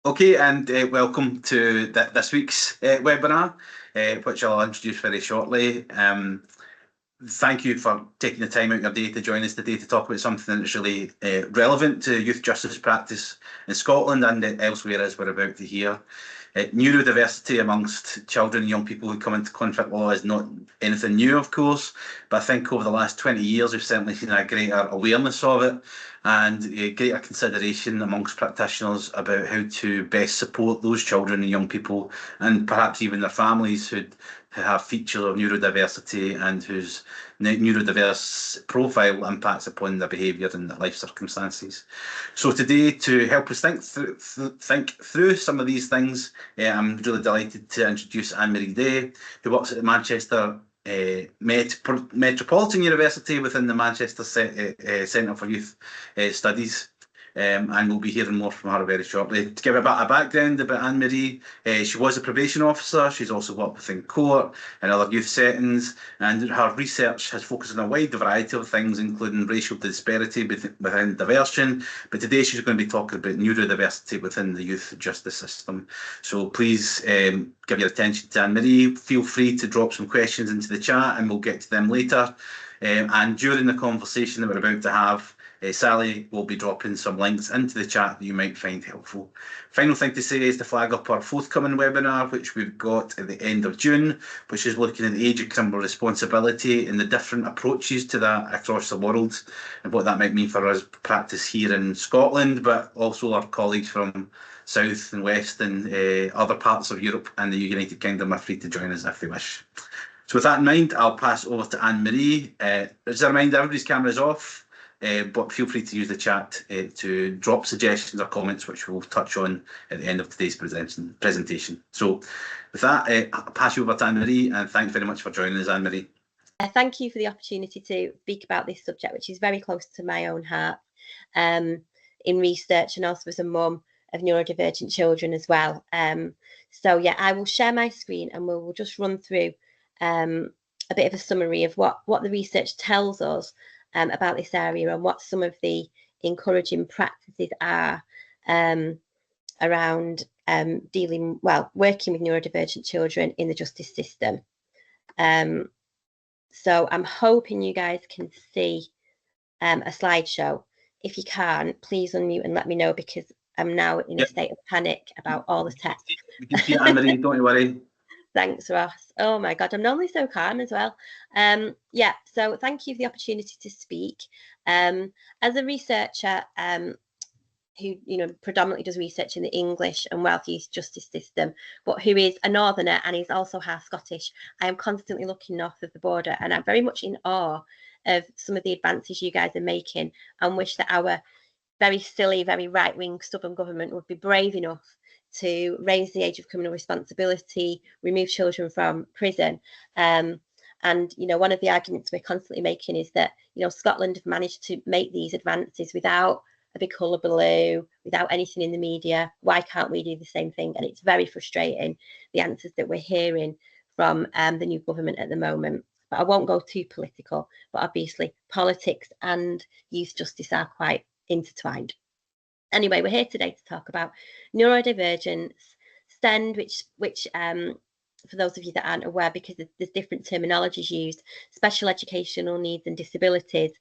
Okay, and welcome to this week's webinar, which I'll introduce very shortly. Thank you for taking the time out of your day to join us today to talk about something that's really relevant to youth justice practice in Scotland and elsewhere, as we're about to hear. Neurodiversity amongst children and young people who come into conflict law is not anything new, of course, but I think over the last 20 years we've certainly seen a greater awareness of it and a greater consideration amongst practitioners about how to best support those children and young people, and perhaps even their families who have features of neurodiversity and whose neurodiverse profile impacts upon their behaviour and their life circumstances. So today, to help us think through some of these things, I'm really delighted to introduce Anne-Marie Day, who works at the Manchester Metropolitan University within the Manchester Centre for Youth Studies. And we'll be hearing more from her very shortly. To give a bit of background about Anne-Marie, she was a probation officer. She's also worked within court and other youth settings, and her research has focused on a wide variety of things, including racial disparity within diversion. But today she's going to be talking about neurodiversity within the youth justice system. So please give your attention to Anne-Marie. Feel free to drop some questions into the chat and we'll get to them later. And during the conversation that we're about to have, Sally will be dropping some links into the chat that you might find helpful. Final thing to say is to flag up our forthcoming webinar, which we've got at the end of June, which is looking at the age of criminal responsibility and the different approaches to that across the world and what that might mean for us practice here in Scotland, but also our colleagues from South and West and other parts of Europe and the United Kingdom are free to join us if they wish. So with that in mind, I'll pass over to Anne-Marie. As a reminder, everybody's camera's off. But feel free to use the chat to drop suggestions or comments, which we'll touch on at the end of today's presentation. So with that, I'll pass you over to Anne-Marie, and thanks very much for joining us, Anne-Marie. Thank you for the opportunity to speak about this subject, which is very close to my own heart in research and also as a mum of neurodivergent children as well. So yeah, I will share my screen and we'll just run through a bit of a summary of what the research tells us about this area and what some of the encouraging practices are around working with neurodivergent children in the justice system. So I'm hoping you guys can see a slideshow. If you can't, please unmute and let me know, because I'm now in a state of panic about all the tech. We can see Anne-Marie, don't you worry. Thanks, Ross. Oh my God, I'm normally so calm as well. Yeah, so thank you for the opportunity to speak. As a researcher who predominantly does research in the English and Welsh youth justice system, but who is a northerner and is also half Scottish, I am constantly looking north of the border, and I'm very much in awe of some of the advances you guys are making, and wish that our very silly, very right-wing stubborn government would be brave enough to raise the age of criminal responsibility, remove children from prison. And, one of the arguments we're constantly making is that, Scotland have managed to make these advances without a big hullabaloo, without anything in the media. Why can't we do the same thing? And it's very frustrating, the answers that we're hearing from the new government at the moment. But I won't go too political, but obviously politics and youth justice are quite intertwined. Anyway, we're here today to talk about neurodivergence, STEM, which for those of you that aren't aware, because there's different terminologies used, special educational needs and disabilities,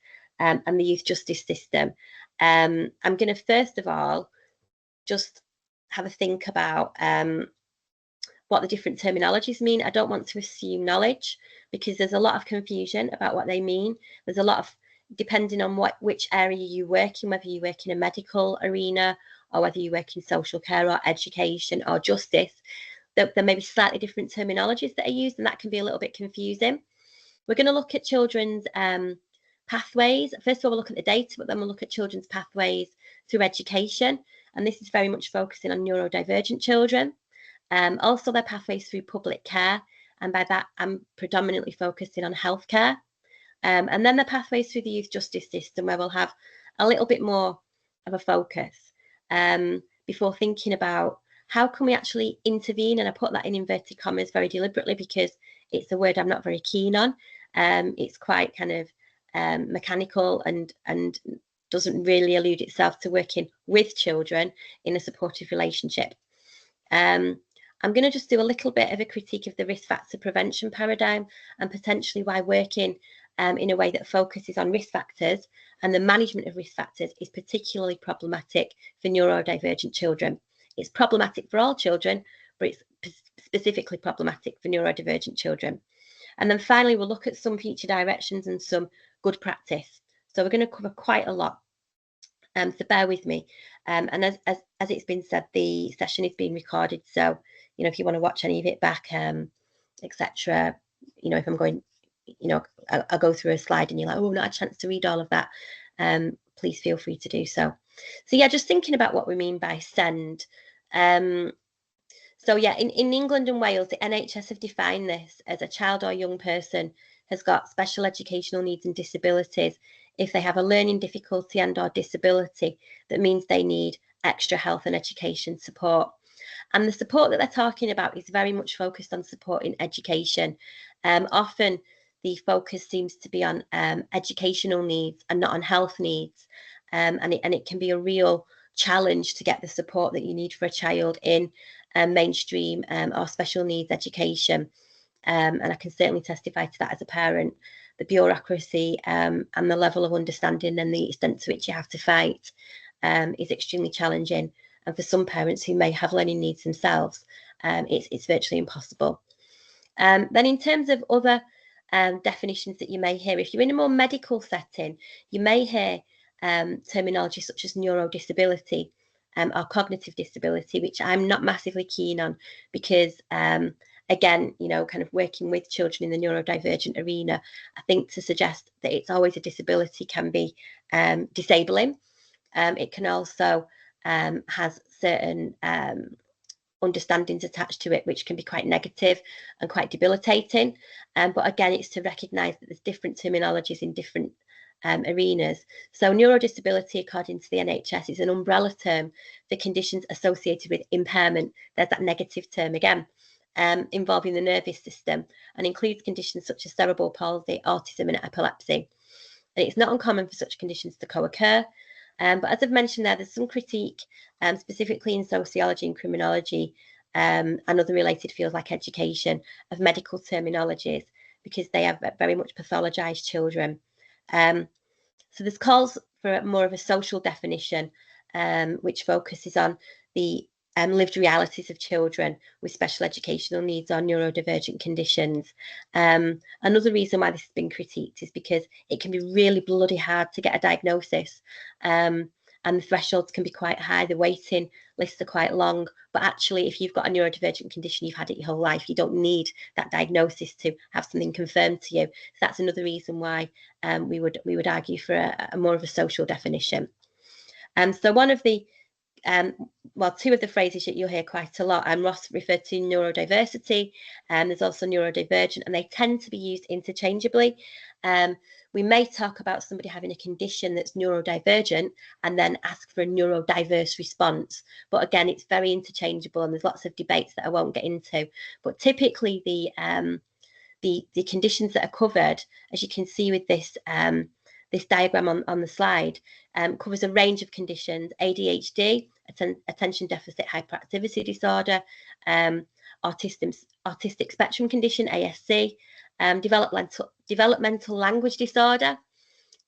and the youth justice system. I'm going to first of all just have a think about what the different terminologies mean. I don't want to assume knowledge, because there's a lot of confusion about what they mean. There's a lot of, depending on which area you work in, whether you work in a medical arena or whether you work in social care or education or justice, there may be slightly different terminologies that are used, and that can be a little bit confusing. We're going to look at children's pathways. First of all, we'll look at the data, but then we'll look at children's pathways through education, and this is very much focusing on neurodivergent children. Also their pathways through public care, and by that I'm predominantly focusing on healthcare. And then the pathways through the youth justice system, where we'll have a little bit more of a focus before thinking about how can we actually intervene. And I put that in inverted commas very deliberately, because it's a word I'm not very keen on. It's quite kind of mechanical and doesn't really allude itself to working with children in a supportive relationship. I'm going to just do a little bit of a critique of the risk factor prevention paradigm, and potentially why working in a way that focuses on risk factors and the management of risk factors is particularly problematic for neurodivergent children. It's problematic for all children, but it's specifically problematic for neurodivergent children. And then finally, we'll look at some future directions and some good practice. So we're going to cover quite a lot. So bear with me. And as it's been said, the session is being recorded. So, you know, if you want to watch any of it back, etc., you know, if I'm going, you know, I'll go through a slide and you're like, oh, not a chance to read all of that. Please feel free to do so. So yeah, just thinking about what we mean by SEND. So yeah, in England and Wales, the NHS have defined this as a child or young person has got special educational needs and disabilities if they have a learning difficulty and or disability that means they need extra health and education support. And the support that they're talking about is very much focused on supporting education. Often the focus seems to be on educational needs and not on health needs. And it can be a real challenge to get the support that you need for a child in mainstream or special needs education. And I can certainly testify to that as a parent. The bureaucracy and the level of understanding and the extent to which you have to fight is extremely challenging. And for some parents who may have learning needs themselves, it's virtually impossible. Then in terms of other definitions that you may hear, if you're in a more medical setting, you may hear terminology such as neurodisability or cognitive disability, which I'm not massively keen on because again, you know, kind of working with children in the neurodivergent arena, I think to suggest that it's always a disability can be disabling. It can also has certain understandings attached to it, which can be quite negative and quite debilitating. But again, it's to recognise that there's different terminologies in different arenas. So neurodisability, according to the NHS, is an umbrella term for conditions associated with impairment. There's that negative term again. Involving the nervous system and includes conditions such as cerebral palsy, autism and epilepsy. And it's not uncommon for such conditions to co-occur. But as I've mentioned there's some critique, specifically in sociology and criminology and other related fields like education, of medical terminologies because they have very much pathologized children. So there's calls for more of a social definition, which focuses on the lived realities of children with special educational needs or neurodivergent conditions. Another reason why this has been critiqued is because it can be really bloody hard to get a diagnosis, and the thresholds can be quite high. The waiting lists are quite long, but actually if you've got a neurodivergent condition, you've had it your whole life, you don't need that diagnosis to have something confirmed to you. So that's another reason why we would argue for a more of a social definition. So one of the well, two of the phrases that you'll hear quite a lot, Ross referred to neurodiversity, and there's also neurodivergent, and they tend to be used interchangeably. We may talk about somebody having a condition that's neurodivergent and then ask for a neurodiverse response. But again, it's very interchangeable, and there's lots of debates that I won't get into. But typically, the conditions that are covered, as you can see with this this diagram on the slide, covers a range of conditions: ADHD, attention deficit hyperactivity disorder, autistic spectrum condition, ASC, developmental language disorder,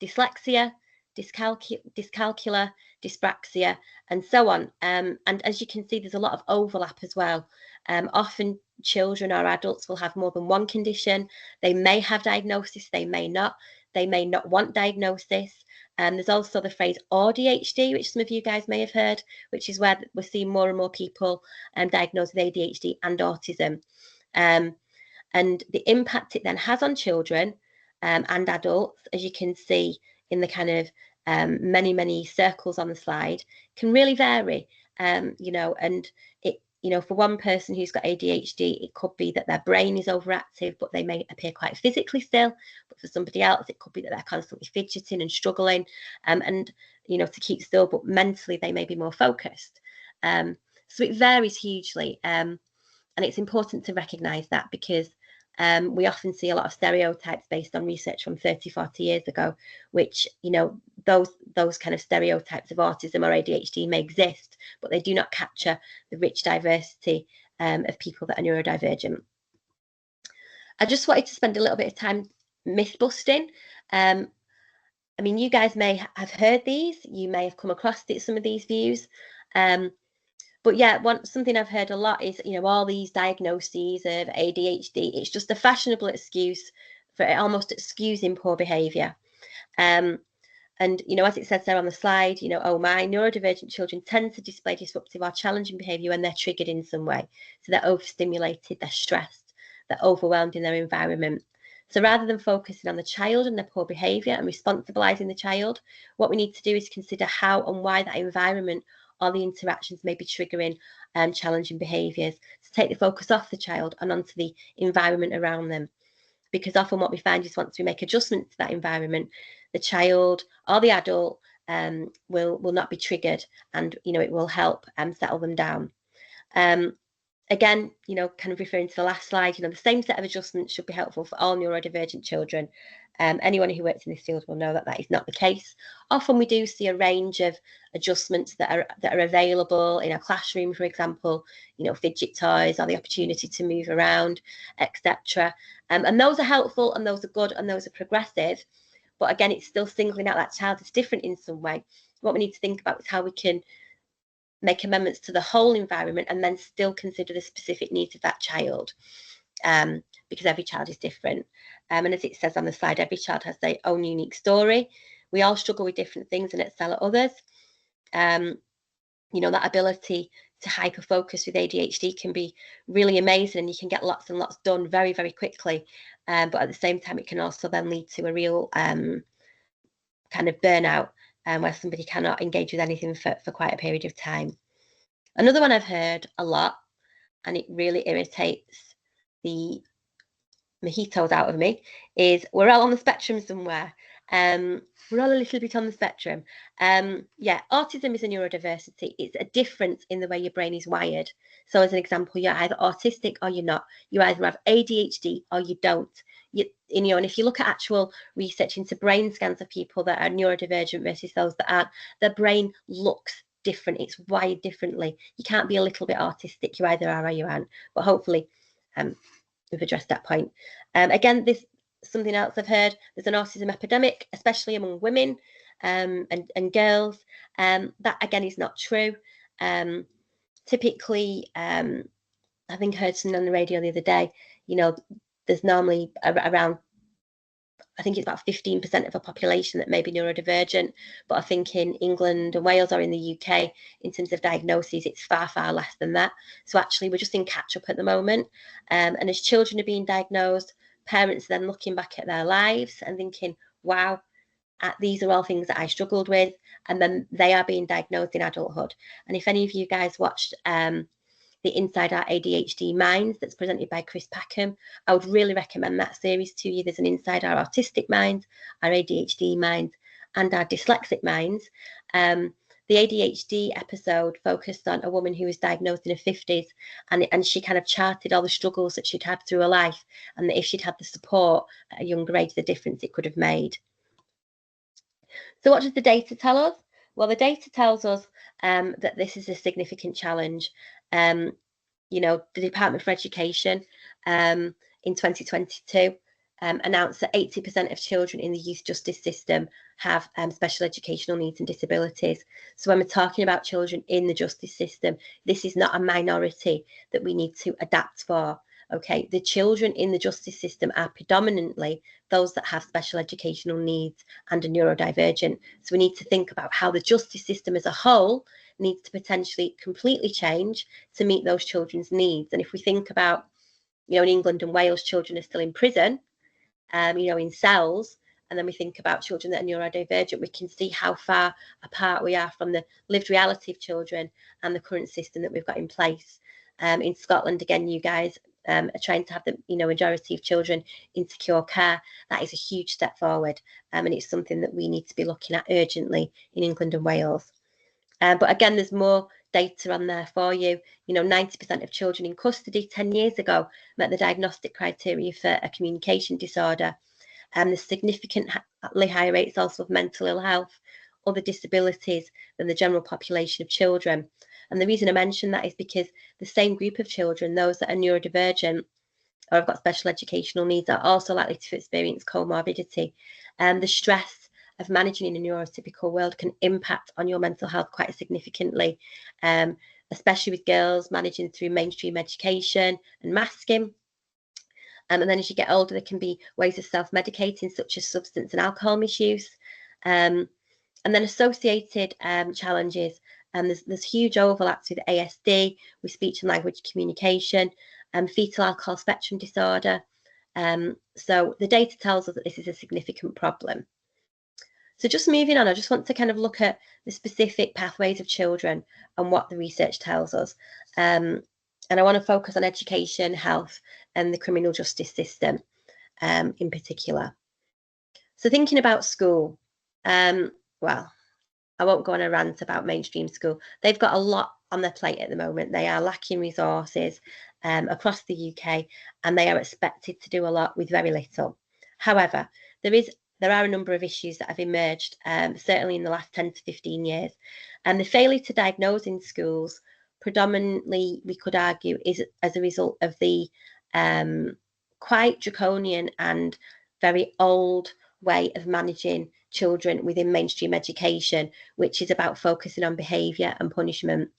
dyslexia, dyscalculia, dyspraxia, and so on. And as you can see, there's a lot of overlap as well. Often children or adults will have more than one condition. They may have diagnosis, they may not. They may not want diagnosis. There's also the phrase ADHD, which some of you guys may have heard, which is where we're seeing more and more people diagnosed with ADHD and autism. And the impact it then has on children and adults, as you can see in the kind of many circles on the slide, can really vary. You know, and it, you know, for one person who's got ADHD, it could be that their brain is overactive, but they may appear quite physically still. But for somebody else, it could be that they're constantly fidgeting and struggling, and you know, to keep still, but mentally they may be more focused. So it varies hugely, and it's important to recognise that because we often see a lot of stereotypes based on research from 30, 40 years ago, which, you know, those kind of stereotypes of autism or ADHD may exist, but they do not capture the rich diversity of people that are neurodivergent. I just wanted to spend a little bit of time myth busting. I mean, you guys may have heard these, you may have come across some of these views. But yeah, something I've heard a lot is, all these diagnoses of ADHD, it's just a fashionable excuse for almost excusing poor behaviour. And, as it says there on the slide, oh my, neurodivergent children tend to display disruptive or challenging behaviour when they're triggered in some way. So they're overstimulated, they're stressed, they're overwhelmed in their environment. So rather than focusing on the child and their poor behaviour and responsibilising the child, what we need to do is consider how and why that environment or the interactions may be triggering challenging behaviours, to take the focus off the child and onto the environment around them. Because often what we find is once we make adjustments to that environment, the child or the adult will not be triggered, and it will help settle them down. Again, kind of referring to the last slide, the same set of adjustments should be helpful for all neurodivergent children. Anyone who works in this field will know that that is not the case. Often we do see a range of adjustments that are available in a classroom, for example, fidget toys or the opportunity to move around, etc. And those are helpful, and those are good, and those are progressive. But again, it's still singling out that child as different in some way. What we need to think about is how we can make amendments to the whole environment and then still consider the specific needs of that child, because every child is different. And as it says on the slide, every child has their own unique story. We all struggle with different things and excel at others. That ability to hyper-focus with ADHD can be really amazing, and you can get lots and lots done very, very quickly. But at the same time, it can also then lead to a real kind of burnout, where somebody cannot engage with anything for quite a period of time. Another one I've heard a lot, and it really irritates the mojitos out of me, is we're all on the spectrum somewhere. We're all a little bit on the spectrum. Yeah, autism is a neurodiversity. It's a difference in the way your brain is wired. So as an example, you're either autistic or you're not. You either have ADHD or you don't. And if you look at actual research into brain scans of people that are neurodivergent versus those that aren't, their brain looks different. It's wired differently. You can't be a little bit autistic. You either are or you aren't. But hopefully we've addressed that point. Again, this something else I've heard, there's an autism epidemic, especially among women and girls. That again is not true. Typically, I think I heard something on the radio the other day, there's normally around, I think it's about 15% of a population that may be neurodivergent, but I think in England and Wales or in the UK, in terms of diagnoses, it's far, far less than that. So actually, we're just in catch-up at the moment. And as children are being diagnosed, parents are then looking back at their lives and thinking, wow, these are all things that I struggled with. And then they are being diagnosed in adulthood. And if any of you guys watched the Inside Our ADHD Minds that's presented by Chris Packham, I would really recommend that series to you. There's an Inside Our Autistic Minds, our ADHD Minds, and our Dyslexic Minds. The ADHD episode focused on a woman who was diagnosed in her 50s, and she kind of charted all the struggles that she'd had through her life, and that if she'd had the support at a younger age, the difference it could have made. So what does the data tell us? Well, the data tells us that this is a significant challenge. The Department for Education in 2022 announced that 80% of children in the youth justice system have special educational needs and disabilities. So when we're talking about children in the justice system, this is not a minority that we need to adapt for. Okay, the children in the justice system are predominantly those that have special educational needs and are neurodivergent. So we need to think about how the justice system as a whole needs to potentially completely change to meet those children's needs. And if we think about, in England and Wales, children are still in prison, in cells, and then we think about children that are neurodivergent, we can see how far apart we are from the lived reality of children and the current system that we've got in place. In Scotland, again, you guys are trying to have the majority of children in secure care. That is a huge step forward, and it's something that we need to be looking at urgently in England and Wales. But again, there's more data on there for you. 90% of children in custody 10 years ago met the diagnostic criteria for a communication disorder. There's significantly higher rates also of mental ill health, other disabilities than the general population of children. And the reason I mention that is because the same group of children, those that are neurodivergent or have got special educational needs, are also likely to experience comorbidity. The stress of managing in a neurotypical world can impact on your mental health quite significantly, especially with girls managing through mainstream education and masking. And then as you get older, there can be ways of self-medicating, such as substance and alcohol misuse. And then associated challenges, and there's huge overlaps with ASD, with speech and language communication, and fetal alcohol spectrum disorder. So the data tells us that this is a significant problem. So just moving on, I just want to kind of look at the specific pathways of children and what the research tells us. And I want to focus on education, health, and the criminal justice system in particular. So thinking about school, well, I won't go on a rant about mainstream school. They've got a lot on their plate at the moment. They are lacking resources across the UK, and they are expected to do a lot with very little. However, there are a number of issues that have emerged, certainly in the last 10 to 15 years. And the failure to diagnose in schools, predominantly, we could argue, is as a result of the quite draconian and very old way of managing children within mainstream education, which is about focusing on behaviour and punishment.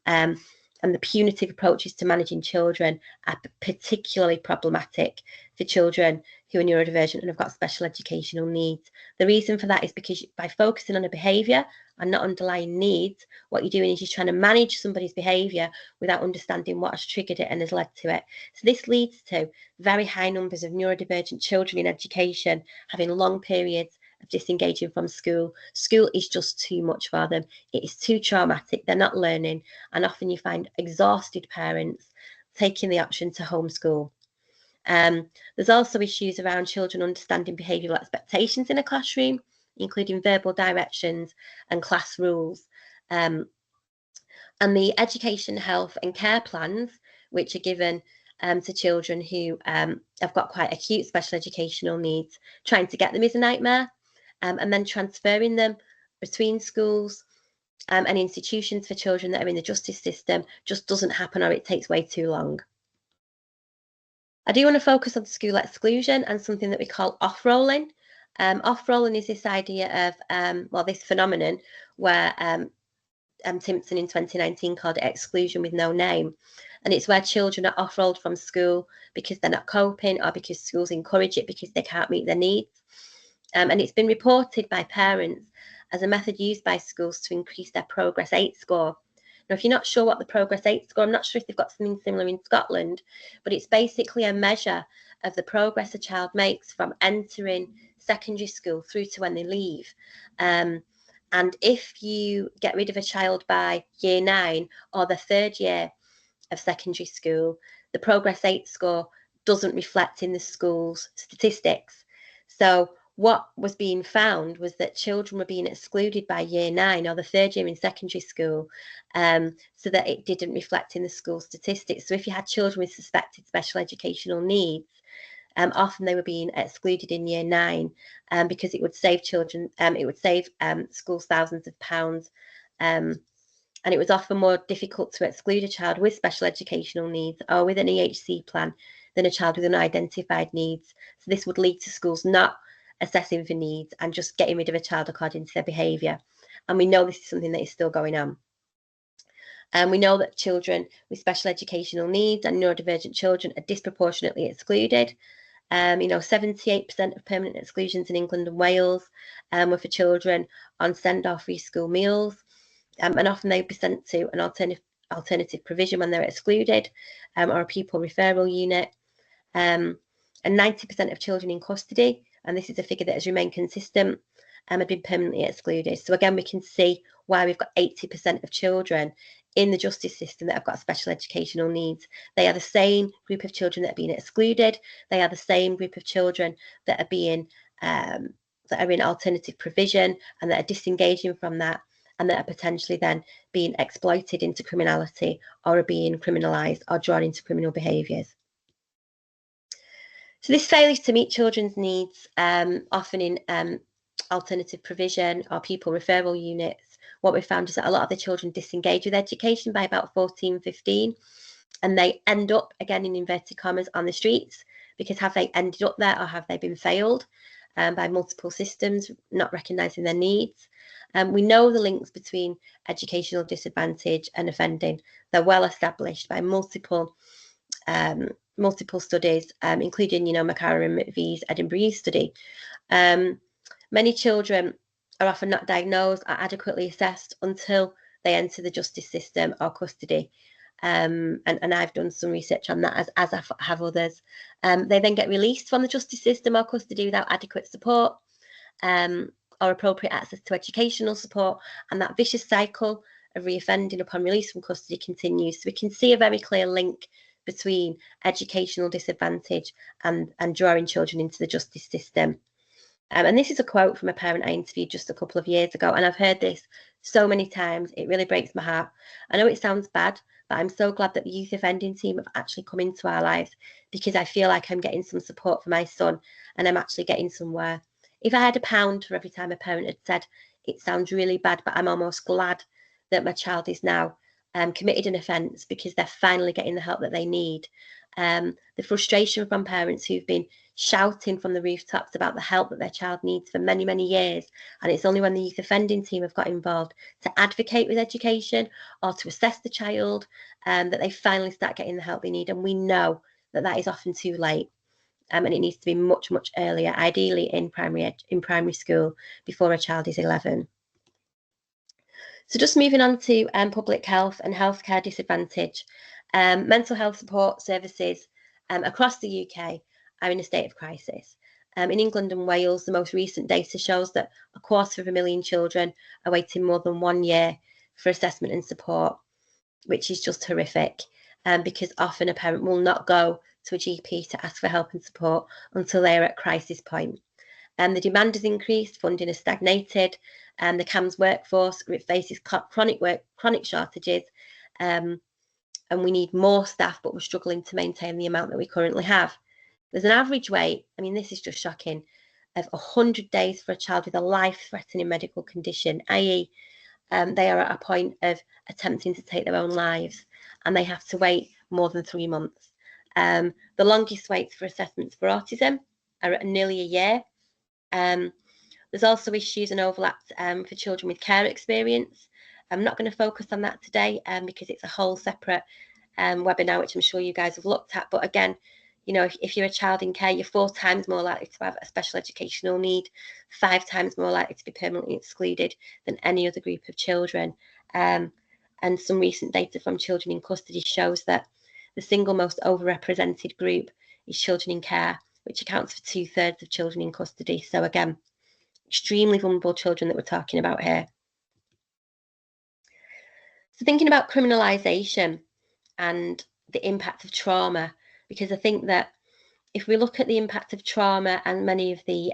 And the punitive approaches to managing children are particularly problematic for children who are neurodivergent and have got special educational needs. The reason for that is because by focusing on a behaviour and not underlying needs, what you're doing is you're trying to manage somebody's behaviour without understanding what has triggered it and has led to it. So this leads to very high numbers of neurodivergent children in education having long periods of disengaging from school. School is just too much for them. It is too traumatic. They're not learning. And often you find exhausted parents taking the option to homeschool. There's also issues around children understanding behavioural expectations in a classroom, including verbal directions and class rules. And the education, health and care plans, which are given to children who have got quite acute special educational needs, trying to get them is a nightmare. And then transferring them between schools and institutions for children that are in the justice system just doesn't happen, or it takes way too long. I do want to focus on school exclusion and something that we call off-rolling. Off-rolling is this idea of, this phenomenon where Timpson in 2019 called it exclusion with no name. And it's where children are off-rolled from school because they're not coping, or because schools encourage it because they can't meet their needs. And it's been reported by parents as a method used by schools to increase their Progress 8 score. Now, if you're not sure what the Progress 8 score, I'm not sure if they've got something similar in Scotland, but it's basically a measure of the progress a child makes from entering secondary school through to when they leave. And if you get rid of a child by year 9 or the third year of secondary school, the Progress 8 score doesn't reflect in the school's statistics. So what was being found was that children were being excluded by year 9 or the third year in secondary school, so that it didn't reflect in the school statistics. So if you had children with suspected special educational needs, often they were being excluded in year 9 because it would save children, it would save schools thousands of pounds. And it was often more difficult to exclude a child with special educational needs or with an EHC plan than a child with unidentified needs. So this would lead to schools not assessing for needs and just getting rid of a child according to their behaviour. And we know this is something that is still going on. And we know that children with special educational needs and neurodivergent children are disproportionately excluded. 78% of permanent exclusions in England and Wales were for children on send or free school meals. And often they'd be sent to an alternative provision when they're excluded, or a pupil referral unit. And 90% of children in custody, and this is a figure that has remained consistent, have been permanently excluded. So again, we can see why we've got 80% of children in the justice system that have got special educational needs. They are the same group of children that are being excluded. They are the same group of children that are being that are in alternative provision and that are disengaging from that, and that are potentially then being exploited into criminality or are being criminalised or drawn into criminal behaviours. So this failure to meet children's needs, often in alternative provision or pupil referral units, what we found is that a lot of the children disengage with education by about 14, 15, and they end up, again in inverted commas, on the streets, because have they ended up there, or have they been failed by multiple systems, not recognising their needs? We know the links between educational disadvantage and offending. They're well established by multiple studies, including, Macara and McVie's Edinburgh Youth Study. Many children are often not diagnosed or adequately assessed until they enter the justice system or custody. And I've done some research on that, as have others. They then get released from the justice system or custody without adequate support or appropriate access to educational support, and that vicious cycle of reoffending upon release from custody continues. So we can see a very clear link between educational disadvantage and drawing children into the justice system. And this is a quote from a parent I interviewed just a couple of years ago, and I've heard this so many times, it really breaks my heart. I know it sounds bad, but I'm so glad that the youth offending team have actually come into our lives, because I feel like I'm getting some support for my son, and I'm actually getting somewhere. If I had £1 for every time a parent had said, it sounds really bad, but I'm almost glad that my child is now committed an offence, because they're finally getting the help that they need. The frustration from parents who've been shouting from the rooftops about the help that their child needs for many, many years, and it's only when the youth offending team have got involved to advocate with education or to assess the child that they finally start getting the help they need. And we know that that is often too late, and it needs to be much, much earlier, ideally in primary school, before a child is 11. So just moving on to public health and healthcare disadvantage. Mental health support services across the UK are in a state of crisis. In England and Wales, the most recent data shows that 250,000 children are waiting more than 1 year for assessment and support, which is just horrific, because often a parent will not go to a GP to ask for help and support until they are at crisis point. The demand has increased, funding has stagnated, and the CAMHS workforce faces chronic shortages, and we need more staff, but we're struggling to maintain the amount that we currently have. There's an average wait, I mean, this is just shocking, of 100 days for a child with a life-threatening medical condition, i.e. They are at a point of attempting to take their own lives, and they have to wait more than 3 months. The longest waits for assessments for autism are at nearly a year. There's also issues and overlaps for children with care experience. I'm not going to focus on that today because it's a whole separate webinar, which I'm sure you guys have looked at. But again, if you're a child in care, you're 4 times more likely to have a special educational need, 5 times more likely to be permanently excluded than any other group of children. And some recent data from children in custody shows that the single most overrepresented group is children in care, which accounts for 2/3 of children in custody. So again, extremely vulnerable children that we're talking about here. So thinking about criminalisation and the impact of trauma, because I think that if we look at the impact of trauma and many of the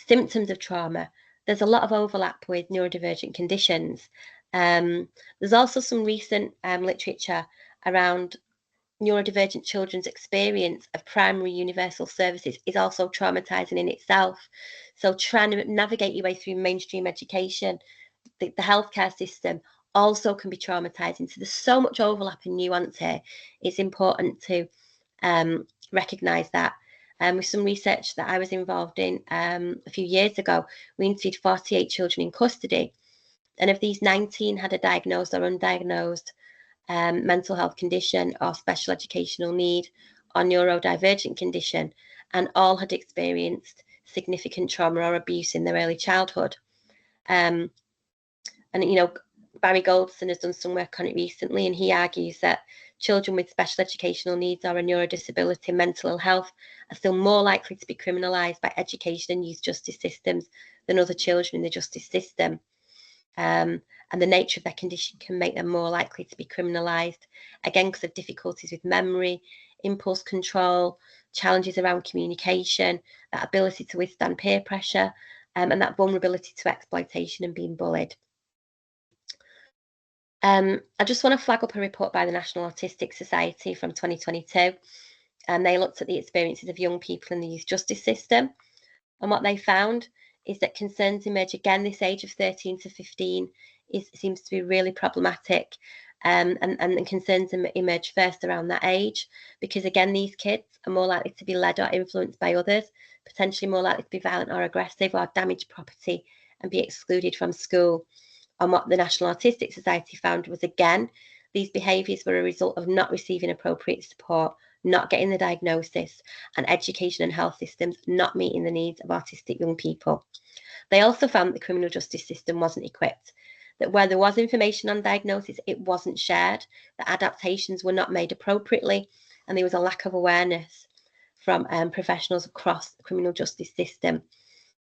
symptoms of trauma, there's a lot of overlap with neurodivergent conditions. There's also some recent literature around neurodivergent children's experience of primary universal services is also traumatizing in itself. So trying to navigate your way through mainstream education, the healthcare system also can be traumatizing. So there's so much overlap and nuance here. It's important to recognize that. With some research that I was involved in a few years ago, we interviewed 48 children in custody, and of these, 19 had a diagnosed or undiagnosed mental health condition or special educational need or neurodivergent condition, and all had experienced significant trauma or abuse in their early childhood. And Barry Goldson has done some work on it recently, and he argues that children with special educational needs or a neurodisability and mental ill health are still more likely to be criminalised by education and youth justice systems than other children in the justice system. And the nature of their condition can make them more likely to be criminalised, again, because of difficulties with memory, impulse control, challenges around communication, that ability to withstand peer pressure, and that vulnerability to exploitation and being bullied. I just want to flag up a report by the National Autistic Society from 2022. and they looked at the experiences of young people in the youth justice system. And what they found is that concerns emerge again, this age of 13 to 15 seems to be really problematic. And concerns emerge first around that age, because again, these kids are more likely to be led or influenced by others, potentially more likely to be violent or aggressive or damage property and be excluded from school. And what the National Autistic Society found was, again, these behaviours were a result of not receiving appropriate support, not getting the diagnosis, and education and health systems not meeting the needs of autistic young people. They also found that the criminal justice system wasn't equipped, that where there was information on diagnosis, it wasn't shared, that adaptations were not made appropriately, and there was a lack of awareness from professionals across the criminal justice system.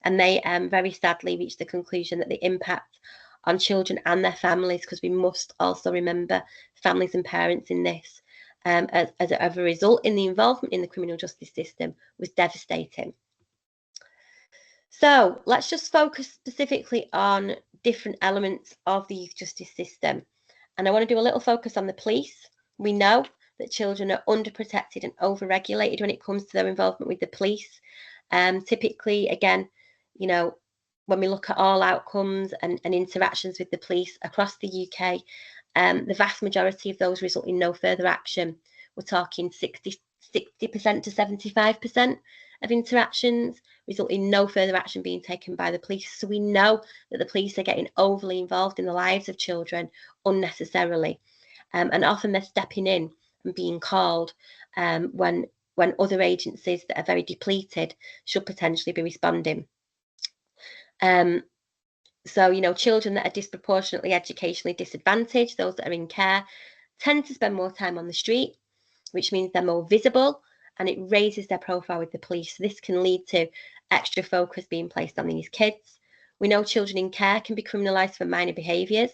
And they very sadly reached the conclusion that the impact on children and their families, because we must also remember families and parents in this, as a result in the involvement in the criminal justice system, was devastating. So let's just focus specifically on different elements of the youth justice system. And I want to do a little focus on the police. We know that children are underprotected and overregulated when it comes to their involvement with the police. Typically, again, you know, when we look at all outcomes and interactions with the police across the UK, the vast majority of those result in no further action. We're talking 60% to 75% of interactions result in no further action being taken by the police. So we know that the police are getting overly involved in the lives of children unnecessarily. And often they're stepping in and being called when other agencies that are very depleted should potentially be responding. So, you know, children that are disproportionately educationally disadvantaged, those that are in care, tend to spend more time on the street, which means they're more visible and it raises their profile with the police. This can lead to extra focus being placed on these kids. We know children in care can be criminalised for minor behaviours.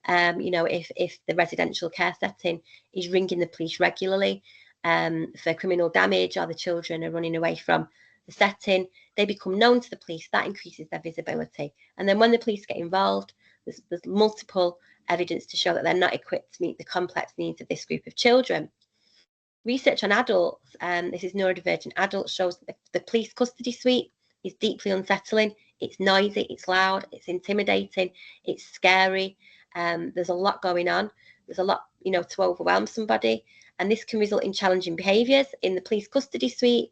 You know, if the residential care setting is ringing the police regularly for criminal damage, or the children are running away from the setting, they become known to the police. That increases their visibility. And then when the police get involved, there's multiple evidence to show that they're not equipped to meet the complex needs of this group of children. Research on adults, this is neurodivergent adults, shows that the police custody suite is deeply unsettling. It's noisy, it's loud, it's intimidating, it's scary. There's a lot going on. There's a lot, you know, to overwhelm somebody. And this can result in challenging behaviours in the police custody suite,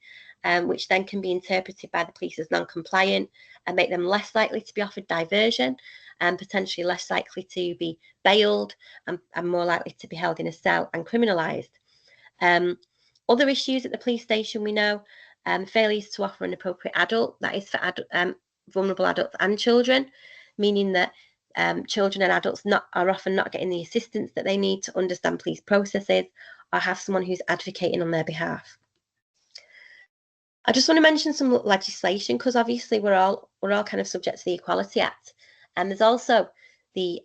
which then can be interpreted by the police as non-compliant and make them less likely to be offered diversion and potentially less likely to be bailed and more likely to be held in a cell and criminalised. Other issues at the police station, we know, failures to offer an appropriate adult, that is for vulnerable adults and children, meaning that children and adults are often not getting the assistance that they need to understand police processes or have someone who's advocating on their behalf. I just want to mention some legislation, because obviously we're all kind of subject to the Equality Act, and there's also the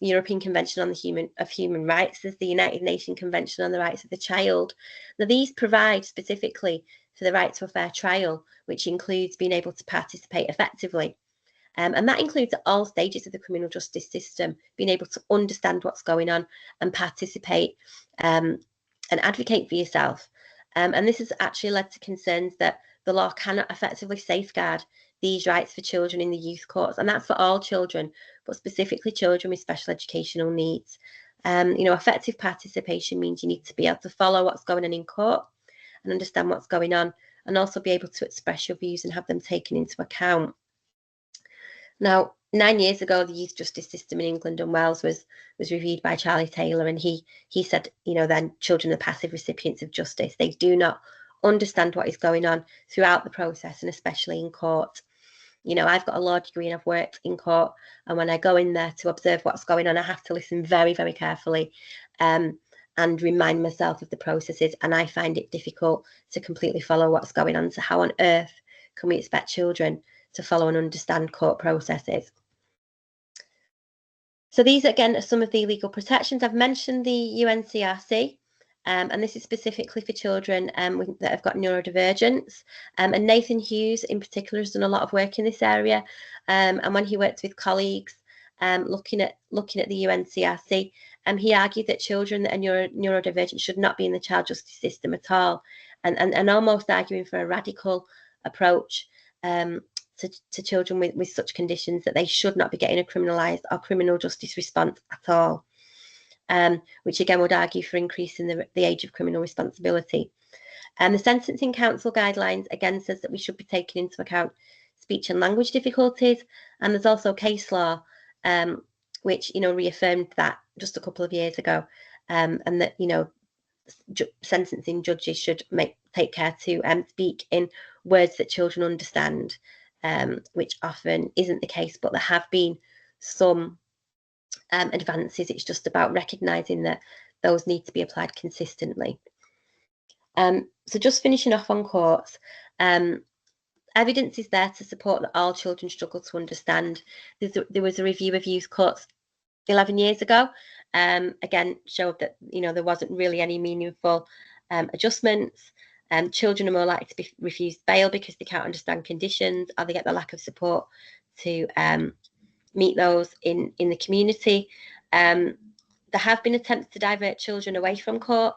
European Convention on the Human Rights. There's the United Nations Convention on the Rights of the Child. Now, these provide specifically for the right to a fair trial, which includes being able to participate effectively. And that includes at all stages of the criminal justice system, being able to understand what's going on and participate and advocate for yourself. And this has actually led to concerns that the law cannot effectively safeguard these rights for children in the youth courts. And that's for all children, but specifically children with special educational needs. You know, effective participation means you need to be able to follow what's going on in court and understand what's going on, and also be able to express your views and have them taken into account. Now, 9 years ago, the youth justice system in England and Wales was reviewed by Charlie Taylor, and he said, you know, then children are passive recipients of justice. They do not understand what is going on throughout the process, and especially in court. You know, I've got a law degree and I've worked in court, and when I go in there to observe what's going on, I have to listen very, very carefully and remind myself of the processes, and I find it difficult to completely follow what's going on. So how on earth can we expect children to follow and understand court processes? So these, again, are some of the legal protections. I've mentioned the UNCRC, and this is specifically for children that have got neurodivergence. And Nathan Hughes, in particular, has done a lot of work in this area. And when he worked with colleagues looking at the UNCRC, he argued that children that are neurodivergent should not be in the child justice system at all, and almost arguing for a radical approach to children with such conditions, that they should not be getting a criminalised or criminal justice response at all, which again would argue for increasing the age of criminal responsibility. And the Sentencing Council guidelines again says that we should be taking into account speech and language difficulties, and there's also case law which reaffirmed that just a couple of years ago, and that sentencing judges should take care to speak in words that children understand, which often isn't the case, but there have been some advances. It's just about recognising that those need to be applied consistently. So just finishing off on courts, evidence is there to support that all children struggle to understand. There was a review of youth courts 11 years ago, again showed that there wasn't really any meaningful adjustments. Children are more likely to be refused bail because they can't understand conditions, or they get the lack of support to meet those in the community. There have been attempts to divert children away from court.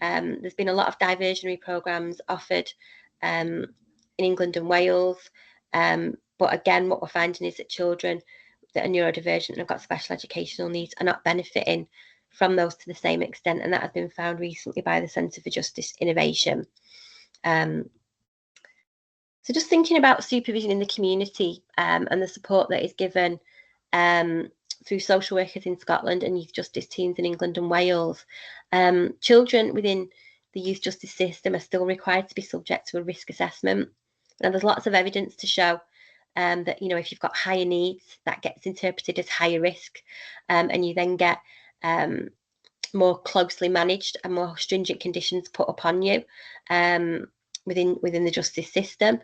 There's been a lot of diversionary programmes offered in England and Wales, but again what we're finding is that children that are neurodivergent and have got special educational needs are not benefiting from those to the same extent, and that has been found recently by the Centre for Justice Innovation. So just thinking about supervision in the community and the support that is given through social workers in Scotland and youth justice teams in England and Wales, children within the youth justice system are still required to be subject to a risk assessment. And there's lots of evidence to show that if you've got higher needs, that gets interpreted as higher risk, and you then get more closely managed and more stringent conditions put upon you within the justice system.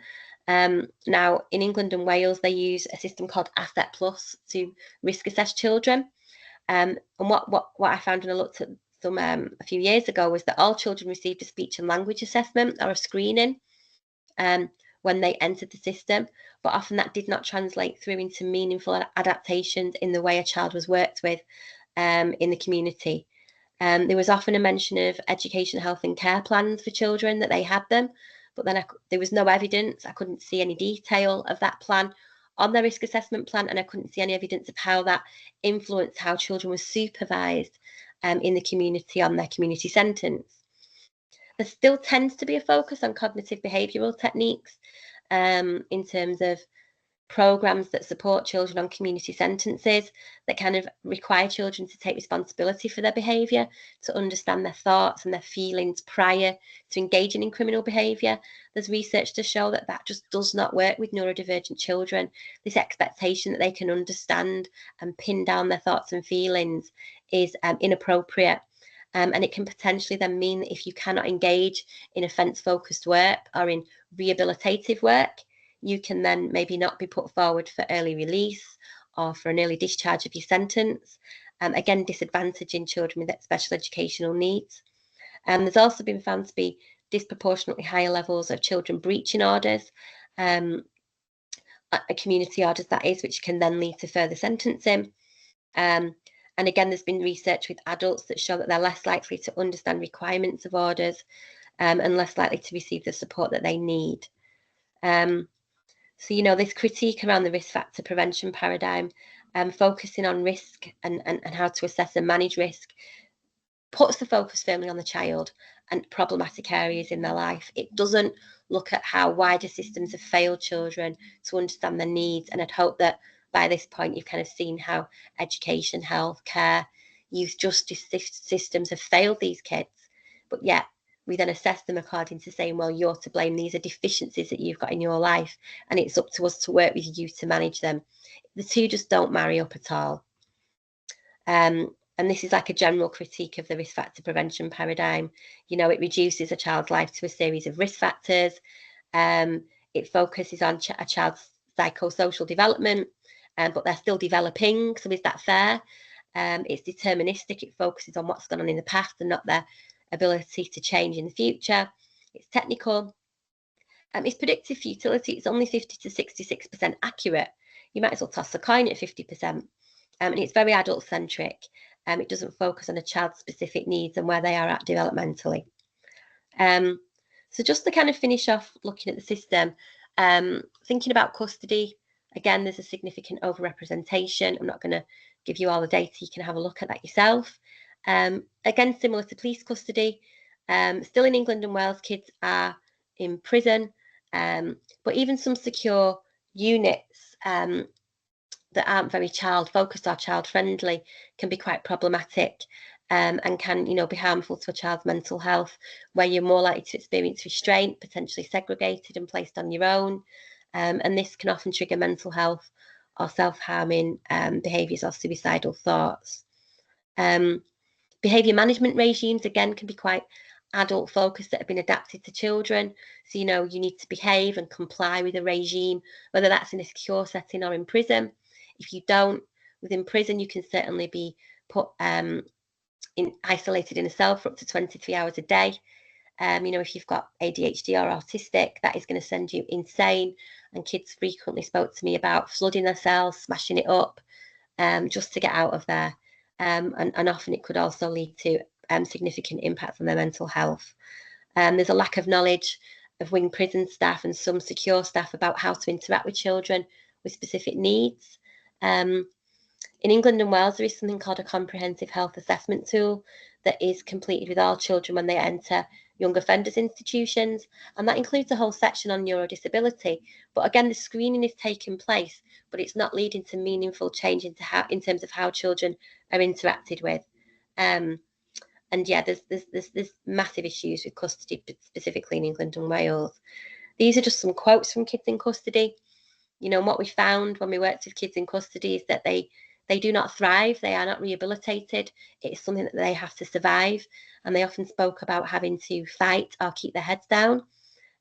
Now in England and Wales they use a system called Asset Plus to risk assess children, and what I found when I looked at some a few years ago was that all children received a speech and language assessment or a screening when they entered the system, but often that did not translate through into meaningful adaptations in the way a child was worked with in the community. There was often a mention of education, health and care plans for children, that they had them, but then there was no evidence. I couldn't see any detail of that plan on their risk assessment plan, and I couldn't see any evidence of how that influenced how children were supervised in the community on their community sentence. There still tends to be a focus on cognitive behavioural techniques in terms of programmes that support children on community sentences, that kind of require children to take responsibility for their behaviour, to understand their thoughts and their feelings prior to engaging in criminal behaviour. There's research to show that that just does not work with neurodivergent children. This expectation that they can understand and pin down their thoughts and feelings is inappropriate. And it can potentially then mean that if you cannot engage in offence-focused work or in rehabilitative work, you can then maybe not be put forward for early release or for an early discharge of your sentence, again disadvantaging children with special educational needs. There's also been found to be disproportionately higher levels of children breaching orders, community orders that is, which can then lead to further sentencing. And again, there's been research with adults that show that they're less likely to understand requirements of orders and less likely to receive the support that they need. So, this critique around the risk factor prevention paradigm, focusing on risk and how to assess and manage risk, puts the focus firmly on the child and problematic areas in their life. It doesn't look at how wider systems have failed children to understand their needs. And I'd hope that by this point, you've kind of seen how education, health, care, youth justice systems have failed these kids. But yet, we then assess them according to saying, well, you're to blame. These are deficiencies that you've got in your life, and it's up to us to work with you to manage them. The two just don't marry up at all. And this is like a general critique of the risk factor prevention paradigm. It reduces a child's life to a series of risk factors. It focuses on a child's psychosocial development, but they're still developing. So is that fair? It's deterministic. It focuses on what's gone on in the past and not their ability to change in the future. It's technical. It's predictive futility. It's only 50 to 66% accurate. You might as well toss a coin at 50%. and it's very adult-centric. It doesn't focus on a child's specific needs and where they are at developmentally. So just to kind of finish off looking at the system, thinking about custody, again, there's a significant overrepresentation. I'm not going to give you all the data. You can have a look at that yourself. Again, similar to police custody, still in England and Wales, kids are in prison, but even some secure units that aren't very child-focused or child-friendly can be quite problematic, and can, be harmful to a child's mental health, where you're more likely to experience restraint, potentially segregated and placed on your own. And this can often trigger mental health or self-harming behaviours or suicidal thoughts. Behaviour management regimes, again, can be quite adult focused, that have been adapted to children. So, you need to behave and comply with a regime, whether that's in a secure setting or in prison. If you don't, within prison, you can certainly be put isolated in a cell for up to 23 hours a day. If you've got ADHD or autistic, that is going to send you insane. And kids frequently spoke to me about flooding their cells, smashing it up, just to get out of there. And often it could also lead to significant impacts on their mental health. There's a lack of knowledge of wing prison staff and some secure staff about how to interact with children with specific needs. In England and Wales, there is something called a comprehensive health assessment tool that is completed with all children when they enter young offenders institutions, and that includes a whole section on neurodisability. But again, the screening is taking place, but it's not leading to meaningful change in terms of how children are interacted with. And yeah, there's massive issues with custody, specifically in England and Wales. These are just some quotes from kids in custody. And what we found when we worked with kids in custody is that they do not thrive. They are not rehabilitated. It's something that they have to survive. And they often spoke about having to fight or keep their heads down.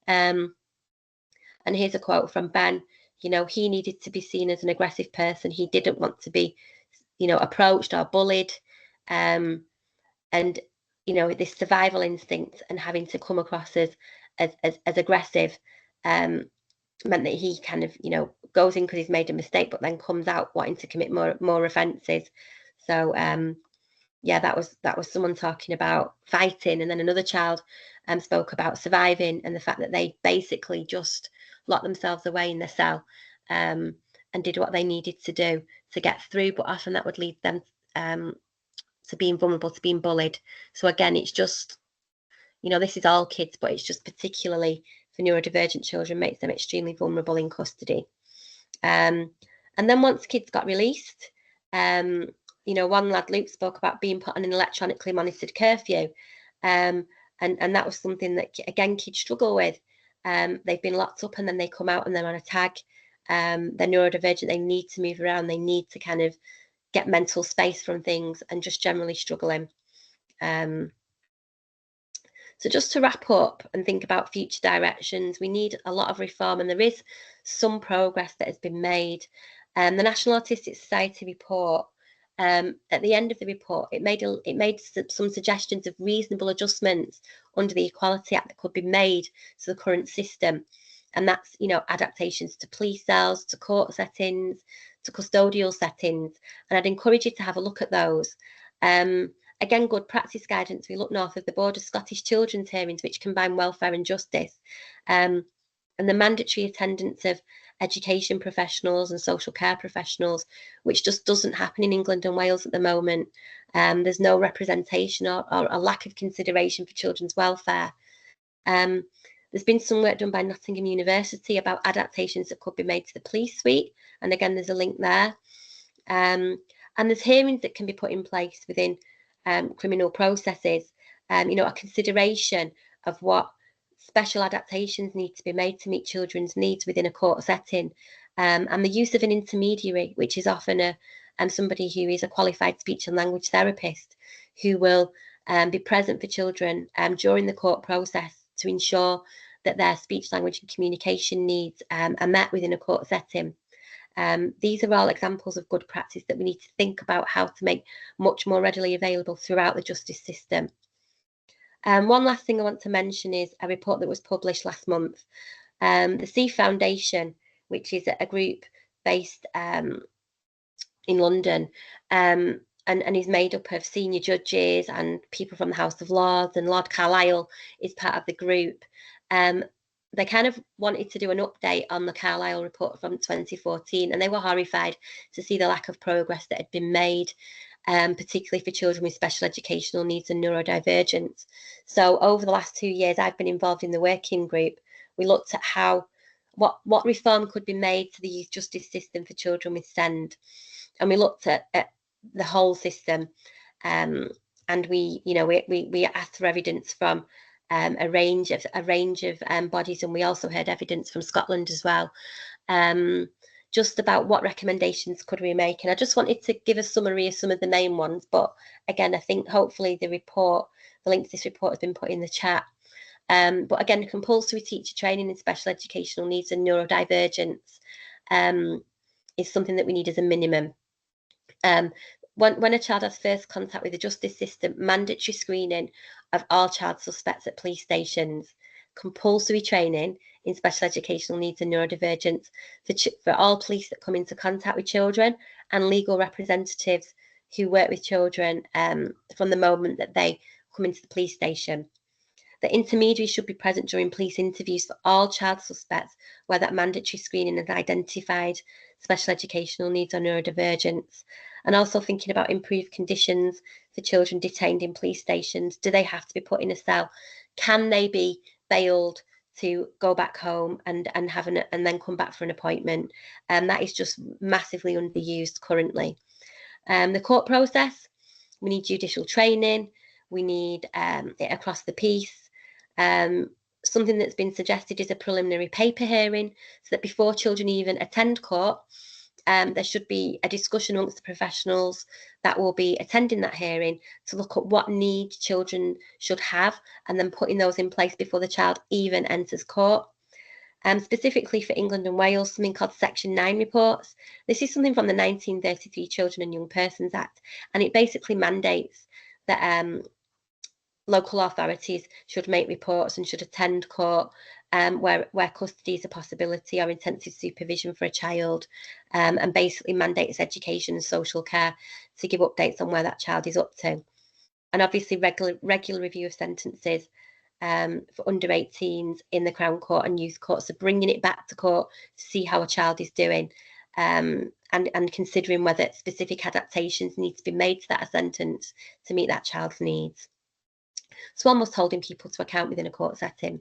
And here's a quote from Ben. He needed to be seen as an aggressive person. He didn't want to be, approached or bullied. And, this survival instinct and having to come across as aggressive meant that he kind of, goes in because he's made a mistake, but then comes out wanting to commit more offences. So yeah, that was someone talking about fighting, and then another child spoke about surviving and the fact that they basically just locked themselves away in their cell and did what they needed to do to get through, but often that would lead them to being vulnerable, to being bullied. So again, it's just, this is all kids, but it's just particularly for neurodivergent children makes them extremely vulnerable in custody. And then once kids got released, one lad, Luke, spoke about being put on an electronically monitored curfew. And that was something that, again, kids struggle with. They've been locked up and then they come out and they're on a tag. They're neurodivergent, they need to move around, they need to kind of get mental space from things, and just generally struggling. So just to wrap up and think about future directions, we need a lot of reform, and there is some progress that has been made. The National Autistic Society report, at the end of the report, it made some suggestions of reasonable adjustments under the Equality Act that could be made to the current system. And that's, adaptations to police cells, to court settings, to custodial settings. And I'd encourage you to have a look at those. Again, good practice guidance. We look north of the border, Scottish children's hearings, which combine welfare and justice, and the mandatory attendance of education professionals and social care professionals, which just doesn't happen in England and Wales at the moment. There's no representation or a lack of consideration for children's welfare. There's been some work done by Nottingham University about adaptations that could be made to the police suite, and again, there's a link there. And there's hearings that can be put in place within criminal processes, a consideration of what special adaptations need to be made to meet children's needs within a court setting, and the use of an intermediary, which is often somebody who is a qualified speech and language therapist, who will be present for children during the court process to ensure that their speech, language and communication needs are met within a court setting. These are all examples of good practice that we need to think about how to make much more readily available throughout the justice system. One last thing I want to mention is a report that was published last month. The C Foundation, which is a group based in London, and is made up of senior judges and people from the House of Lords, and Lord Carlisle is part of the group. They kind of wanted to do an update on the Carlisle report from 2014, and they were horrified to see the lack of progress that had been made, particularly for children with special educational needs and neurodivergence. So over the last 2 years, I've been involved in the working group. We looked at what reform could be made to the youth justice system for children with SEND, and we looked at the whole system, and we asked for evidence from a range of bodies, and we also heard evidence from Scotland as well, just about what recommendations could we make. And I just wanted to give a summary of some of the main ones, but again, I think hopefully the link to this report has been put in the chat. But again, compulsory teacher training in special educational needs and neurodivergence is something that we need as a minimum. When a child has first contact with the justice system, mandatory screening of all child suspects at police stations, compulsory training in special educational needs and neurodivergence for all police that come into contact with children, and legal representatives who work with children from the moment that they come into the police station. The intermediary should be present during police interviews for all child suspects where that mandatory screening has identified special educational needs or neurodivergence. And also thinking about improved conditions for children detained in police stations. Do they have to be put in a cell? Can they be bailed to go back home and then come back for an appointment? That is just massively underused currently. The court process, we need judicial training. We need it across the piece. Something that's been suggested is a preliminary paper hearing, so that before children even attend court, there should be a discussion amongst the professionals that will be attending that hearing to look at what needs children should have, and then putting those in place before the child even enters court. Specifically for England and Wales, something called Section 9 reports. This is something from the 1933 Children and Young Persons Act, and it basically mandates that local authorities should make reports and should attend court where custody is a possibility or intensive supervision for a child, and basically mandates education and social care to give updates on where that child is up to. And obviously regular review of sentences for under 18s in the Crown Court and youth court, so bringing it back to court to see how a child is doing, and considering whether specific adaptations need to be made to that sentence to meet that child's needs. So almost holding people to account within a court setting.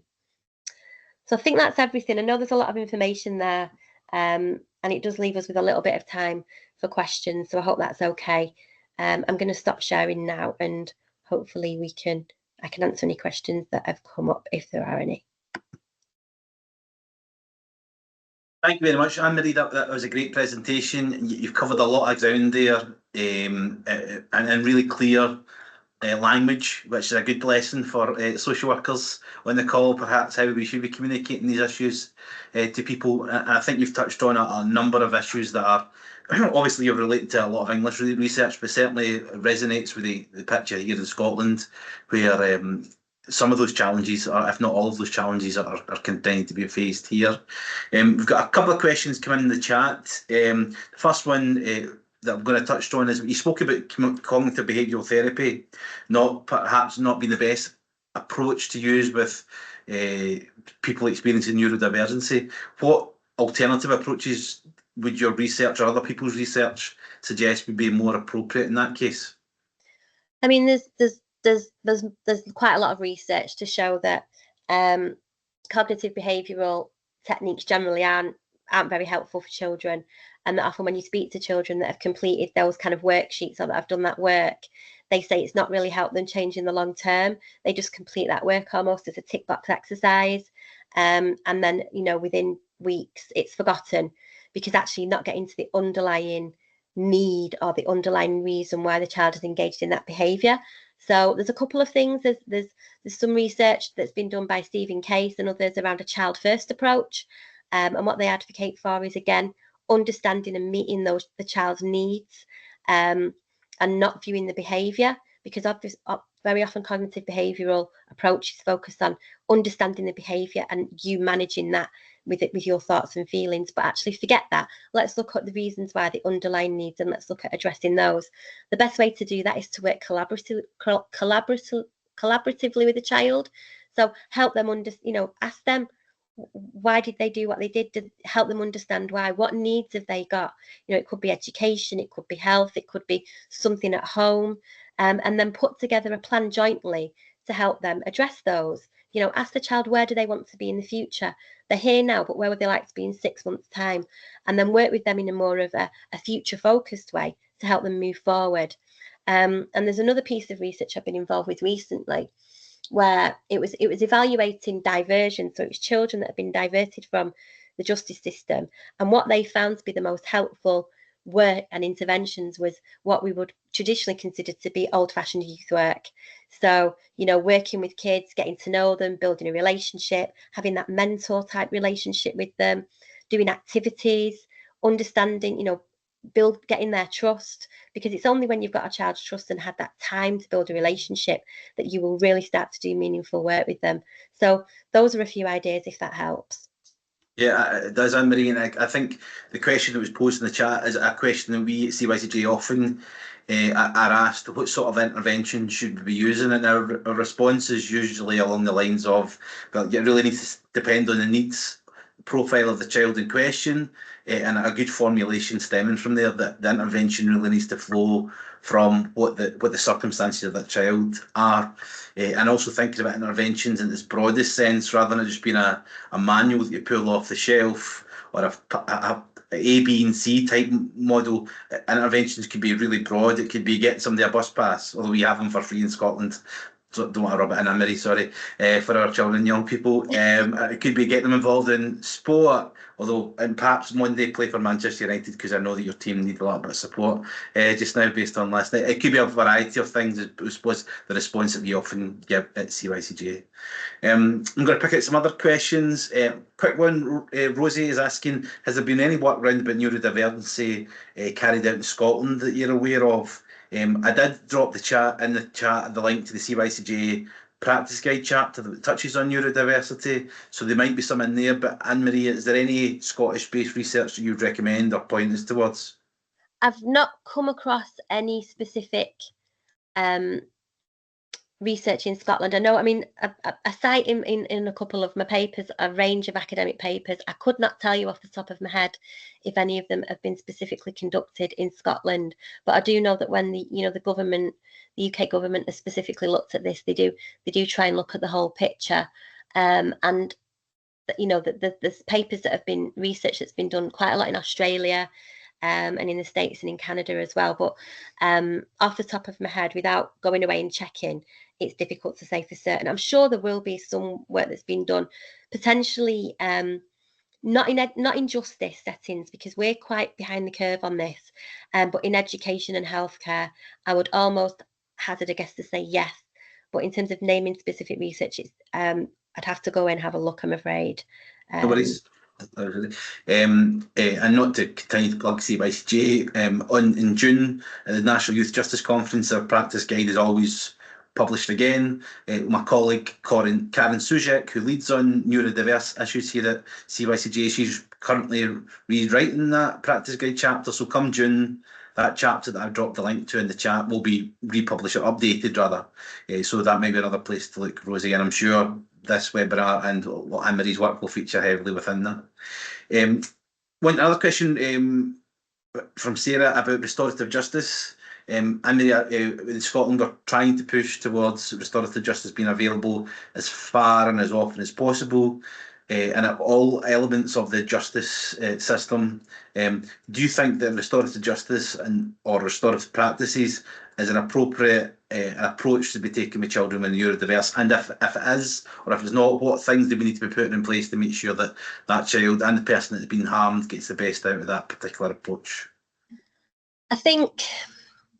So I think that's everything. I know there's a lot of information there, and it does leave us with a little bit of time for questions, so I hope that's okay. I'm going to stop sharing now, and hopefully I can answer any questions that have come up if there are any. Thank you very much, Anne-Marie. That was a great presentation. You've covered a lot of ground there, and really clear language, which is a good lesson for social workers on the call, perhaps how we should be communicating these issues to people. I think you've touched on a number of issues that are obviously you're related to a lot of English research, but certainly resonates with the picture here in Scotland, where some of those challenges, or if not all of those challenges, are continuing to be faced here. We've got a couple of questions coming in the chat. The first one that I'm going to touch on is, you spoke about cognitive behavioural therapy perhaps not being the best approach to use with people experiencing neurodivergency. What alternative approaches would your research or other people's research suggest would be more appropriate in that case? I mean, there's quite a lot of research to show that cognitive behavioural techniques generally aren't very helpful for children, and that often when you speak to children that have completed those kind of worksheets or that have done that work, they say it's not really helped them change in the long term. They just complete that work almost as a tick box exercise, and then within weeks it's forgotten, because actually not getting to the underlying need or the underlying reason why the child is engaged in that behaviour. So there's a couple of things. There's some research that's been done by Stephen Case and others around a child first approach, and what they advocate for is, again, understanding and meeting the child's needs, and not viewing the behaviour, because very often cognitive behavioural approaches focus on understanding the behaviour and you managing that with your thoughts and feelings. But actually forget that. Let's look at the reasons why, the underlying needs, and let's look at addressing those. The best way to do that is to work collaboratively with the child. So help them ask them, why did they do what they did, to help them understand why. What needs have they got? It could be education, it could be health, it could be something at home, and then put together a plan jointly to help them address those. Ask the child, where do they want to be in the future? They're here now, but where would they like to be in 6 months' time? And then work with them in a more of a future focused way to help them move forward. And there's another piece of research I've been involved with recently, where it was evaluating diversion. So it was children that had been diverted from the justice system, and what they found to be the most helpful work and interventions was what we would traditionally consider to be old-fashioned youth work. So working with kids, getting to know them, building a relationship, having that mentor type relationship with them, doing activities, understanding, getting their trust, because it's only when you've got a child's trust and had that time to build a relationship that you will really start to do meaningful work with them. So those are a few ideas, if that helps. Yeah, it does, Anne-Marie, and I think the question that was posed in the chat is a question that we at CYCJ often are asked: what sort of intervention should we be using? And our response is usually along the lines of, well, it really needs to depend on the needs profile of the child in question, and a good formulation stemming from there. That the intervention really needs to flow from what the circumstances of that child are, and also thinking about interventions in its broadest sense, rather than it just being a manual that you pull off the shelf, or a A, B, and C type model. Interventions could be really broad. It could be getting somebody a bus pass, although we have them for free in Scotland. So don't want to rub it in, Anne-Marie, sorry, for our children and young people. It could be getting them involved in sport, although, and perhaps Monday play for Manchester United, because I know that your team need a little bit of support just now based on last night. It could be a variety of things, I suppose, the response that we often give at CYCJ. I'm going to pick out some other questions. Quick one, Rosie is asking, has there been any work around about neurodivergency carried out in Scotland that you're aware of? I did drop the link to the CYCJ practice guide chapter that touches on neurodiversity, so there might be some in there. But Anne-Marie, is there any Scottish-based research that you'd recommend or point us towards? I've not come across any specific research in Scotland. I know, I cite in a couple of my papers a range of academic papers. I could not tell you off the top of my head if any of them have been specifically conducted in Scotland, but I do know that when the UK government has specifically looked at this, they do try and look at the whole picture, and there's papers that have been research that's been done quite a lot in Australia, and in the States and in Canada as well. But off the top of my head, without going away and checking, it's difficult to say for certain. I'm sure there will be some work that's been done, potentially not in justice settings, because we're quite behind the curve on this, but in education and healthcare, I would almost hazard a guess to say yes. But in terms of naming specific research, it's I'd have to go and have a look, I'm afraid. No worries. And not to continue to plug CYCJ, in June at the National Youth Justice Conference, our practice guide is always published again. My colleague Karen Sujek, who leads on neurodiverse issues here at CYCJ, she's currently rewriting that practice guide chapter. So come June, that chapter that I've dropped the link to in the chat will be republished, or updated rather. So that might be another place to look, Rosie, and I'm sure this webinar and Anne-Marie's work will feature heavily within that. One other question from Sarah about restorative justice. Anne-Marie, in Scotland, we're trying to push towards restorative justice being available as far and as often as possible, and at all elements of the justice system. Do you think that restorative justice or restorative practices is an appropriate approach to be taken with children when they're neurodiverse? And if it is, or if it's not, what things do we need to be putting in place to make sure that that child and the person that's been harmed gets the best out of that particular approach? I think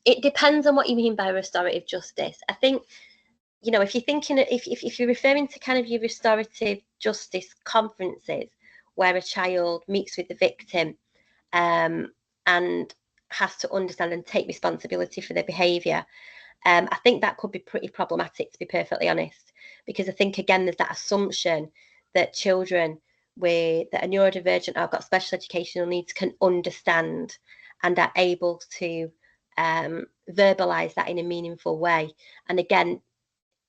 it depends on what you mean by restorative justice. I think, if you're thinking, if you're referring to kind of your restorative justice conferences where a child meets with the victim and has to understand and take responsibility for their behaviour, I think that could be pretty problematic, to be perfectly honest, because I think, again, there's that assumption that children that are neurodivergent or have got special educational needs can understand and are able to verbalize that in a meaningful way. And again,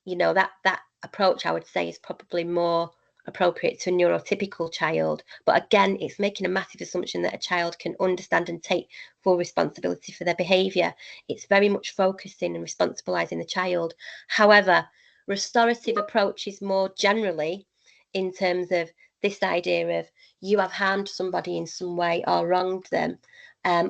that approach, I would say, is probably more appropriate to a neurotypical child. But again, it's making a massive assumption that a child can understand and take full responsibility for their behaviour. It's very much focusing and responsibilising the child. However, restorative approaches more generally, in terms of this idea of you have harmed somebody in some way or wronged them,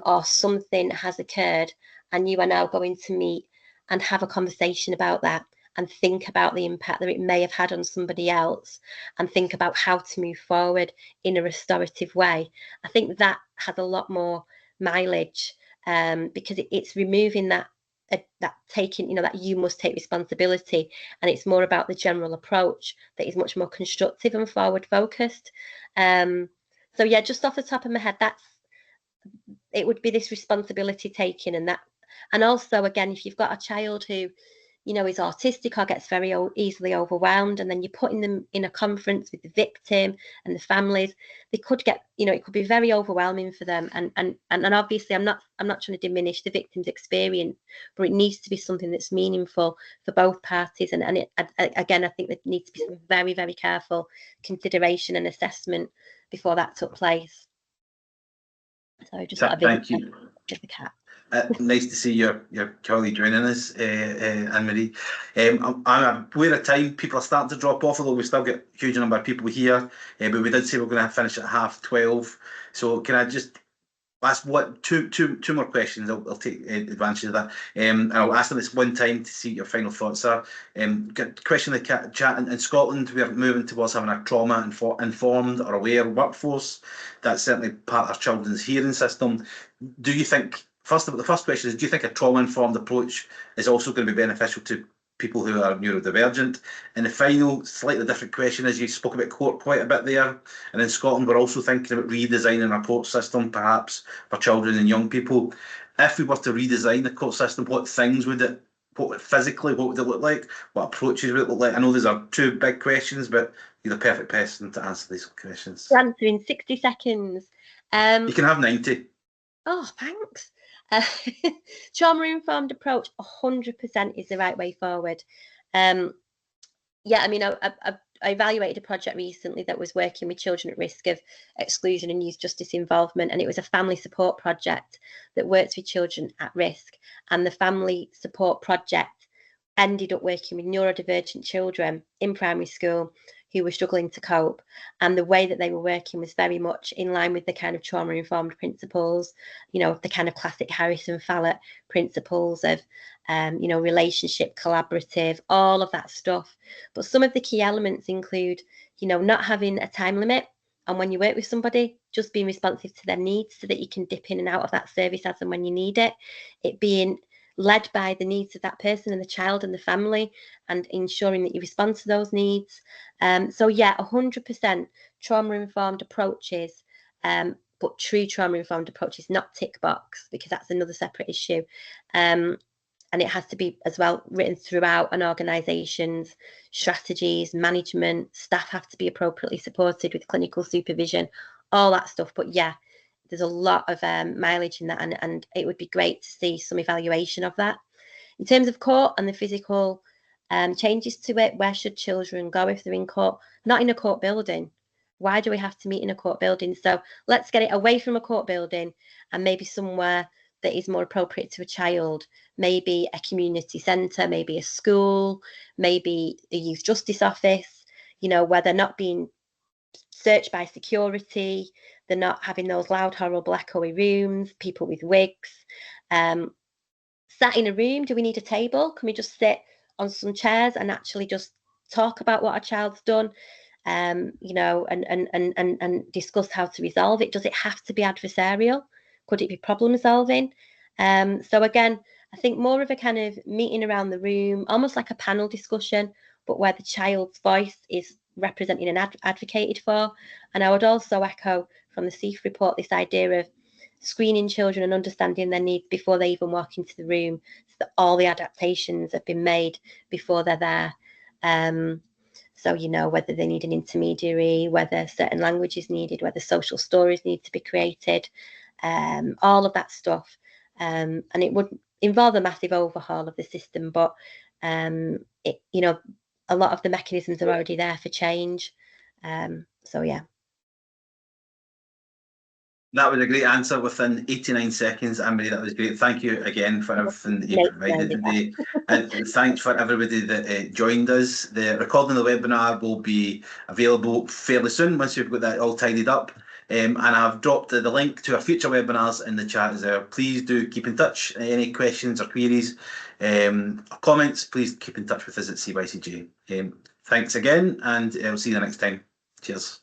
or something has occurred, and you are now going to meet and have a conversation about that, and think about the impact that it may have had on somebody else, and think about how to move forward in a restorative way. I think that has a lot more mileage, because it's removing that taking, that you must take responsibility, and it's more about the general approach that is much more constructive and forward focused. So yeah, just off the top of my head, it would be this responsibility taking, and also, again, if you've got a child who is autistic or gets very easily overwhelmed, and then you're putting them in a conference with the victim and the families, they could get, it could be very overwhelming for them. And obviously, I'm not trying to diminish the victim's experience, but it needs to be something that's meaningful for both parties. And again, I think there needs to be some very, very careful consideration and assessment before that took place. So just thank you. With the cat. Nice to see your colleague joining us, Anne-Marie. I'm aware of time. People are starting to drop off, although we still get a huge number of people here. But we did say we're going to finish at 12:30. So can I just ask two more questions? I'll take advantage of that. And I'll ask them this one time to see what your final thoughts are. Question in the chat. In Scotland, we are moving towards having a trauma-informed or aware workforce. That's certainly part of our children's hearing system. Do you think, the first question is, do you think a trauma-informed approach is also going to be beneficial to people who are neurodivergent? And the final, slightly different question is, you spoke about court quite a bit there, and in Scotland we're also thinking about redesigning our court system, perhaps for children and young people. If we were to redesign the court system, what things would it, physically, what would it look like? What approaches would it look like? I know these are two big questions, but you're the perfect person to answer these questions. Answer in 60 seconds. You can have 90. Oh, thanks. Trauma-informed approach 100% is the right way forward. Yeah, I mean, I evaluated a project recently that was working with children at risk of exclusion and youth justice involvement, and it was a family support project that works with children at risk. And the family support project ended up working with neurodivergent children in primary school who were struggling to cope, and the way that they were working was very much in line with the kind of trauma-informed principles, the kind of classic Harrison Follett principles of, relationship, collaborative, all of that stuff. But some of the key elements include, not having a time limit on when you work with somebody, just being responsive to their needs so that you can dip in and out of that service as and when you need it. It being led by the needs of that person and the child and the family, and ensuring that you respond to those needs. So yeah, 100% trauma-informed approaches, but true trauma-informed approaches, not tick box, because that's another separate issue. And it has to be as well written throughout an organisation's strategies, management, staff have to be appropriately supported with clinical supervision, all that stuff. But yeah, there's a lot of mileage in that, and it would be great to see some evaluation of that. In terms of court and the physical changes to it, where should children go if they're in court? Not in a court building. Why do we have to meet in a court building? So let's get it away from a court building and maybe somewhere that is more appropriate to a child. Maybe a community centre, maybe a school, maybe a youth justice office, where they're not being searched by security, they're not having those loud, horrible, echoey rooms, people with wigs. Sat in a room, do we need a table? Can we just sit on some chairs and actually just talk about what our child's done, and discuss how to resolve it? Does it have to be adversarial? Could it be problem solving? So again, I think more of a kind of meeting around the room, almost like a panel discussion, but where the child's voice is represented and advocated for. And I would also echo from the CEIF report this idea of screening children and understanding their needs before they even walk into the room, so that all the adaptations have been made before they're there. So, you know, whether they need an intermediary, whether certain language is needed, whether social stories need to be created, all of that stuff. And it would involve a massive overhaul of the system, but it, you know, a lot of the mechanisms are already there for change. So yeah. That was a great answer within 89 seconds, Anne-Marie. That was great. Thank you again for everything that you provided today. And thanks for everybody that joined us. The recording of the webinar will be available fairly soon once we've got that all tidied up. And I've dropped the link to our future webinars in the chat as well. Please do keep in touch. Any questions or queries or comments, please keep in touch with us at CYCJ. Thanks again, and I'll see you the next time. Cheers.